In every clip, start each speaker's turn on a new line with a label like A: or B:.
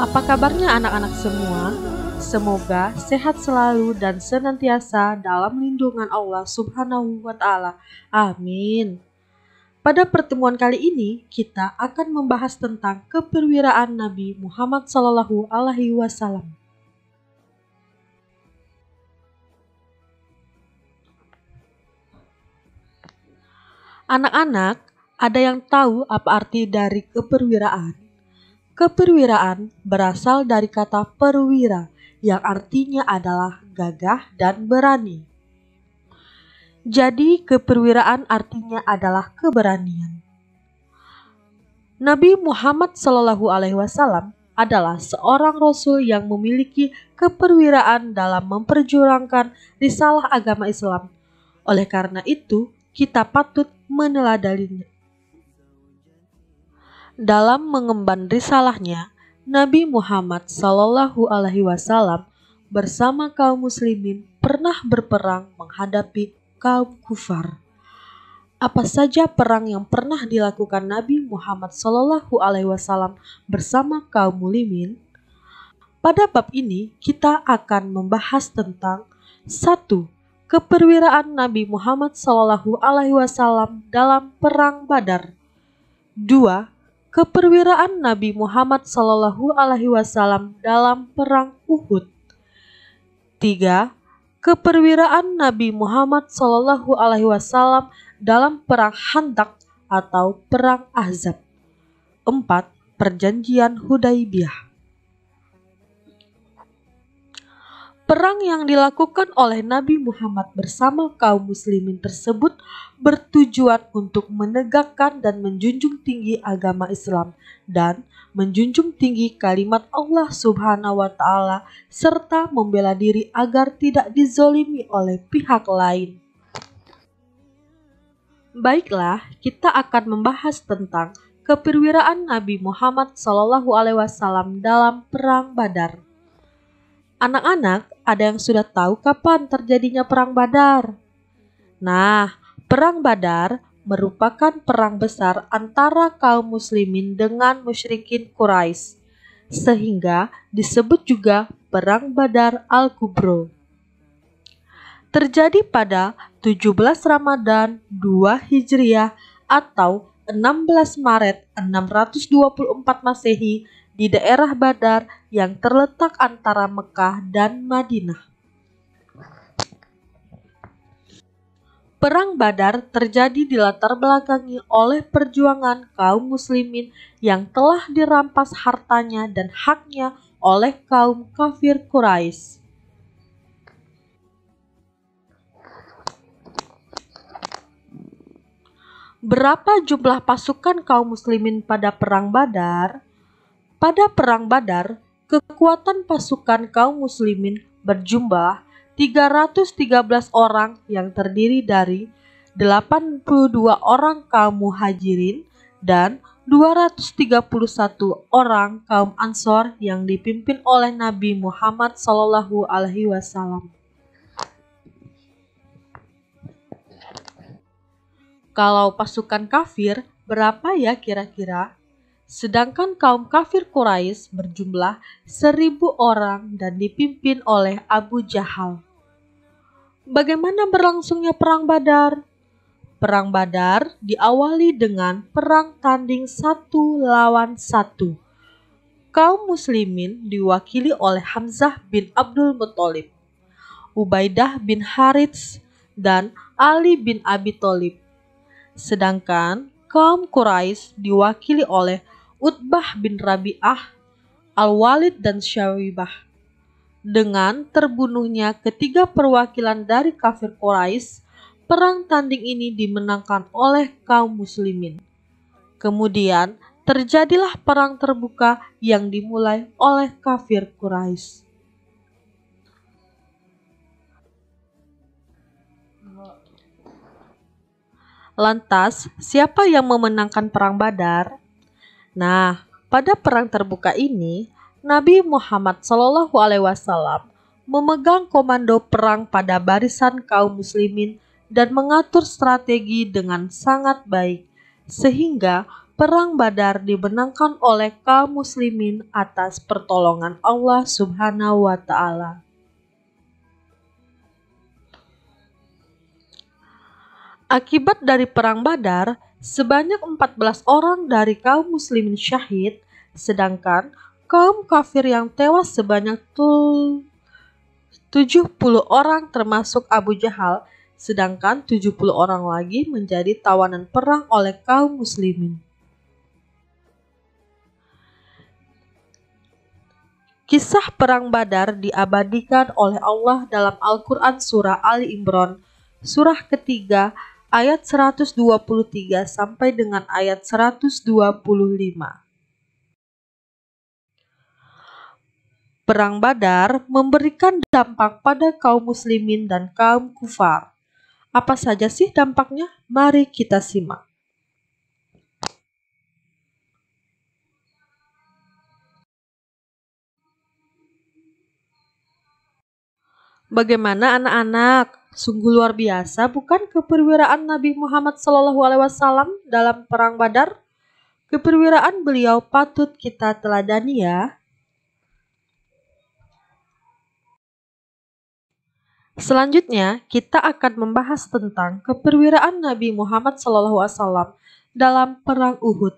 A: Apa kabarnya anak-anak semua? Semoga sehat selalu dan senantiasa dalam lindungan Allah Subhanahu wa Ta'ala. Amin. Pada pertemuan kali ini, kita akan membahas tentang keperwiraan Nabi Muhammad SAW. Anak-anak, ada yang tahu apa arti dari keperwiraan? Keperwiraan berasal dari kata perwira, yang artinya adalah gagah dan berani. Jadi keperwiraan artinya adalah keberanian. Nabi Muhammad SAW adalah seorang rasul yang memiliki keperwiraan dalam memperjuangkan risalah agama Islam. Oleh karena itu, kita patut meneladaninya. Dalam mengemban risalahnya, Nabi Muhammad SAW bersama kaum muslimin pernah berperang menghadapi kaum kufar. Apa saja perang yang pernah dilakukan Nabi Muhammad SAW bersama kaum muslimin? Pada bab ini kita akan membahas tentang 1. Keperwiraan Nabi Muhammad SAW dalam Perang Badar. 2. Keperwiraan Nabi Muhammad SAW dalam Perang Uhud. 3. Keperwiraan Nabi Muhammad SAW dalam Perang Khandaq atau Perang Ahzab. 4. Perjanjian Hudaybiyah. Perang yang dilakukan oleh Nabi Muhammad bersama kaum muslimin tersebut bertujuan untuk menegakkan dan menjunjung tinggi agama Islam dan menjunjung tinggi kalimat Allah Subhanahu wa Ta'ala serta membela diri agar tidak dizolimi oleh pihak lain. Baiklah, kita akan membahas tentang keperwiraan Nabi Muhammad SAW dalam Perang Badar. Anak-anak, ada yang sudah tahu kapan terjadinya Perang Badar? Nah, Perang Badar merupakan perang besar antara kaum muslimin dengan musyrikin Quraisy, sehingga disebut juga Perang Badar Al-Kubro. Terjadi pada 17 Ramadan 2 Hijriah atau 16 Maret 624 Masehi di daerah Badar yang terletak antara Mekah dan Madinah. Perang Badar terjadi di latar belakangi oleh perjuangan kaum muslimin yang telah dirampas hartanya dan haknya oleh kaum kafir Quraisy. Berapa jumlah pasukan kaum muslimin pada Perang Badar? Pada Perang Badar, kekuatan pasukan kaum muslimin berjumlah 313 orang yang terdiri dari 82 orang kaum muhajirin dan 231 orang kaum Ansor yang dipimpin oleh Nabi Muhammad SAW. Kalau pasukan kafir, berapa ya kira-kira? Sedangkan kaum kafir Quraisy berjumlah 1.000 orang dan dipimpin oleh Abu Jahal. Bagaimana berlangsungnya Perang Badar? Perang Badar diawali dengan perang tanding 1 lawan 1. Kaum muslimin diwakili oleh Hamzah bin Abdul Muthalib, Ubaidah bin Harits, dan Ali bin Abi Thalib. Sedangkan kaum Quraisy diwakili oleh Utbah bin Rabi'ah, Al-Walid dan Syawibah. Dengan terbunuhnya ketiga perwakilan dari kafir Quraisy, perang tanding ini dimenangkan oleh kaum muslimin. Kemudian terjadilah perang terbuka yang dimulai oleh kafir Quraisy. Lantas, siapa yang memenangkan Perang Badar? Nah, pada perang terbuka ini, Nabi Muhammad SAW memegang komando perang pada barisan kaum muslimin dan mengatur strategi dengan sangat baik, sehingga Perang Badar dimenangkan oleh kaum muslimin atas pertolongan Allah Subhanahu wa Ta'ala. Akibat dari Perang Badar, sebanyak 14 orang dari kaum muslimin syahid, sedangkan kaum kafir yang tewas sebanyak 70 orang termasuk Abu Jahal, sedangkan 70 orang lagi menjadi tawanan perang oleh kaum muslimin. Kisah Perang Badar diabadikan oleh Allah dalam Al-Quran Surah Ali Imran, surah ketiga, ayat 123 sampai dengan ayat 125. Perang Badar memberikan dampak pada kaum muslimin dan kaum kufar. Apa saja sih dampaknya? Mari kita simak. Bagaimana anak-anak? Sungguh luar biasa bukan keperwiraan Nabi Muhammad SAW dalam Perang Badar? Keperwiraan beliau patut kita teladani ya. Selanjutnya, kita akan membahas tentang keperwiraan Nabi Muhammad SAW dalam Perang Uhud.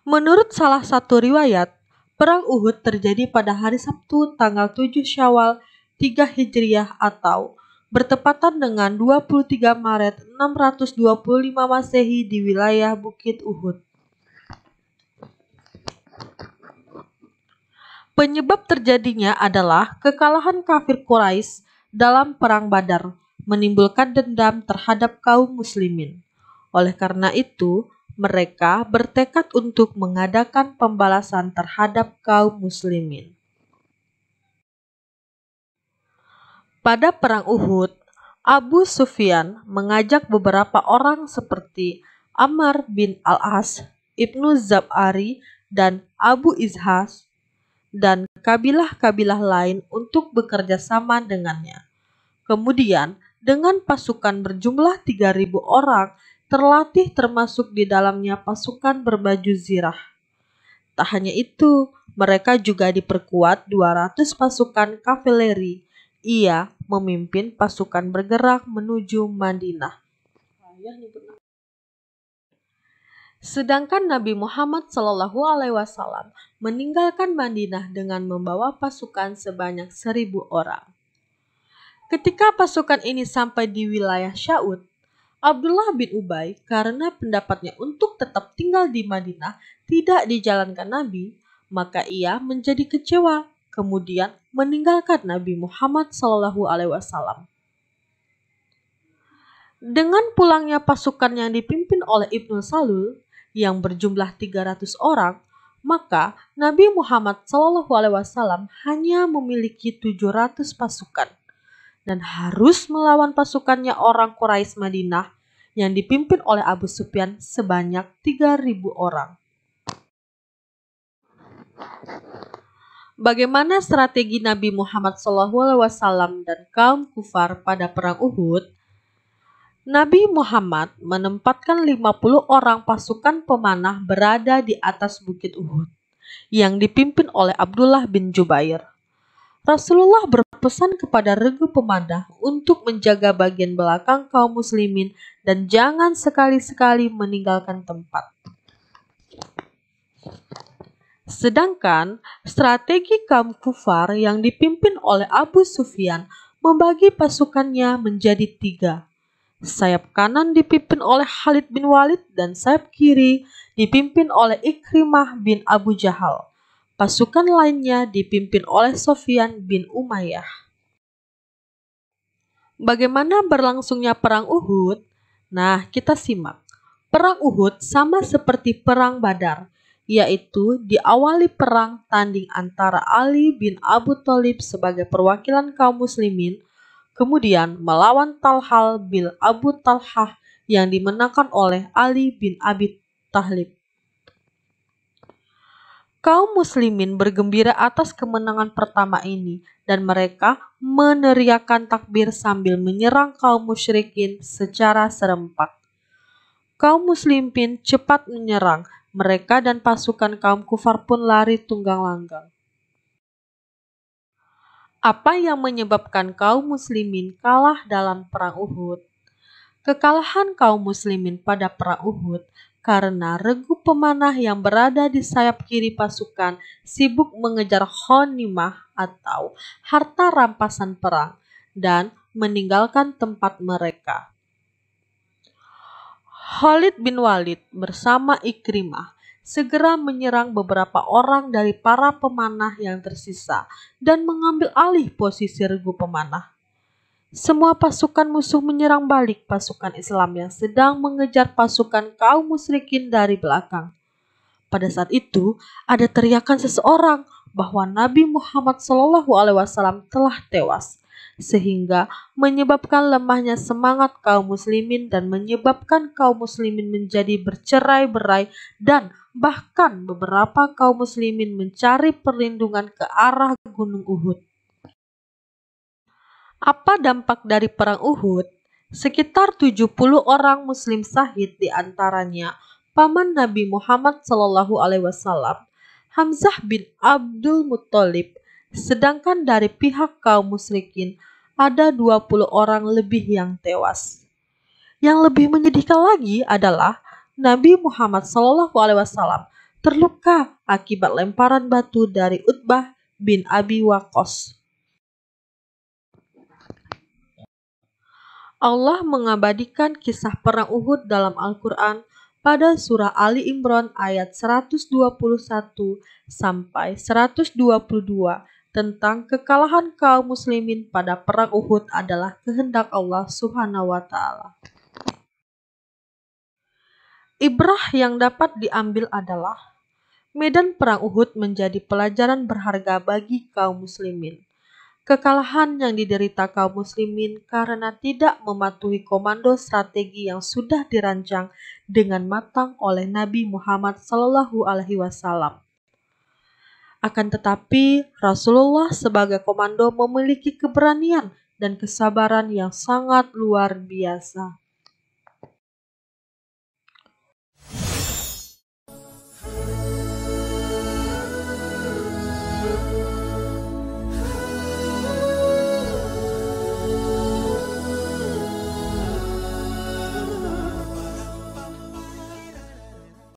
A: Menurut salah satu riwayat, Perang Uhud terjadi pada hari Sabtu tanggal 7 Syawal 3 Hijriah atau bertepatan dengan 23 Maret 625 Masehi di wilayah Bukit Uhud. Penyebab terjadinya adalah kekalahan kafir Quraisy dalam Perang Badar, menimbulkan dendam terhadap kaum muslimin. Oleh karena itu, mereka bertekad untuk mengadakan pembalasan terhadap kaum muslimin. Pada Perang Uhud, Abu Sufyan mengajak beberapa orang seperti Ammar bin Al-As, Ibnu Zab'ari, dan Abu Izhas, dan kabilah-kabilah lain untuk bekerja sama dengannya. Kemudian, dengan pasukan berjumlah 3.000 orang, terlatih termasuk di dalamnya pasukan berbaju zirah. Tak hanya itu, mereka juga diperkuat 200 pasukan kavaleri. Ia memimpin pasukan bergerak menuju Madinah. Sedangkan Nabi Muhammad SAW meninggalkan Madinah dengan membawa pasukan sebanyak 1.000 orang. Ketika pasukan ini sampai di wilayah Sya'ud, Abdullah bin Ubay karena pendapatnya untuk tetap tinggal di Madinah tidak dijalankan Nabi, maka ia menjadi kecewa, kemudian meninggalkan Nabi Muhammad SAW. Dengan pulangnya pasukan yang dipimpin oleh Ibnu Salul yang berjumlah 300 orang, maka Nabi Muhammad SAW hanya memiliki 700 pasukan dan harus melawan pasukannya orang Quraisy Madinah yang dipimpin oleh Abu Sufyan sebanyak 3.000 orang. Bagaimana strategi Nabi Muhammad SAW dan kaum kufar pada Perang Uhud? Nabi Muhammad menempatkan 50 orang pasukan pemanah berada di atas Bukit Uhud yang dipimpin oleh Abdullah bin Jubair. Rasulullah berpesan kepada regu pemanah untuk menjaga bagian belakang kaum muslimin dan jangan sekali-sekali meninggalkan tempat. Sedangkan strategi kaum kufar yang dipimpin oleh Abu Sufyan membagi pasukannya menjadi 3. Sayap kanan dipimpin oleh Khalid bin Walid dan sayap kiri dipimpin oleh Ikrimah bin Abu Jahal. Pasukan lainnya dipimpin oleh Sofyan bin Umayyah. Bagaimana berlangsungnya Perang Uhud? Nah, kita simak. Perang Uhud sama seperti Perang Badar, yaitu diawali perang tanding antara Ali bin Abu Thalib sebagai perwakilan kaum muslimin, kemudian melawan Talhah bin Abu Talhah yang dimenangkan oleh Ali bin Abi Thalib. Kaum muslimin bergembira atas kemenangan pertama ini dan mereka meneriakkan takbir sambil menyerang kaum musyrikin secara serempak. Kaum muslimin cepat menyerang mereka dan pasukan kaum kufar pun lari tunggang-langgang. Apa yang menyebabkan kaum muslimin kalah dalam perang Uhud? Kekalahan kaum muslimin pada perang Uhud karena regu pemanah yang berada di sayap kiri pasukan sibuk mengejar ghanimah atau harta rampasan perang dan meninggalkan tempat mereka. Khalid bin Walid bersama Ikrimah segera menyerang beberapa orang dari para pemanah yang tersisa dan mengambil alih posisi regu pemanah. Semua pasukan musuh menyerang balik pasukan Islam yang sedang mengejar pasukan kaum musyrikin dari belakang. Pada saat itu, ada teriakan seseorang bahwa Nabi Muhammad SAW telah tewas, sehingga menyebabkan lemahnya semangat kaum muslimin dan menyebabkan kaum muslimin menjadi bercerai-berai dan bahkan beberapa kaum muslimin mencari perlindungan ke arah Gunung Uhud. Apa dampak dari perang Uhud? Sekitar 70 orang muslim syahid, di antaranya paman Nabi Muhammad SAW, Hamzah bin Abdul Muthalib. Sedangkan dari pihak kaum musyrikin ada 20 orang lebih yang tewas. Yang lebih menyedihkan lagi adalah Nabi Muhammad SAW terluka akibat lemparan batu dari Utbah bin Abi Waqqas. Allah mengabadikan kisah perang Uhud dalam Al-Quran pada surah Ali Imran ayat 121 sampai 122 tentang kekalahan kaum muslimin pada perang Uhud adalah kehendak Allah Subhanahu wa taala. Ibrah yang dapat diambil adalah medan perang Uhud menjadi pelajaran berharga bagi kaum muslimin. Kekalahan yang diderita kaum muslimin karena tidak mematuhi komando strategi yang sudah dirancang dengan matang oleh Nabi Muhammad SAW. Akan tetapi, Rasulullah sebagai komando memiliki keberanian dan kesabaran yang sangat luar biasa.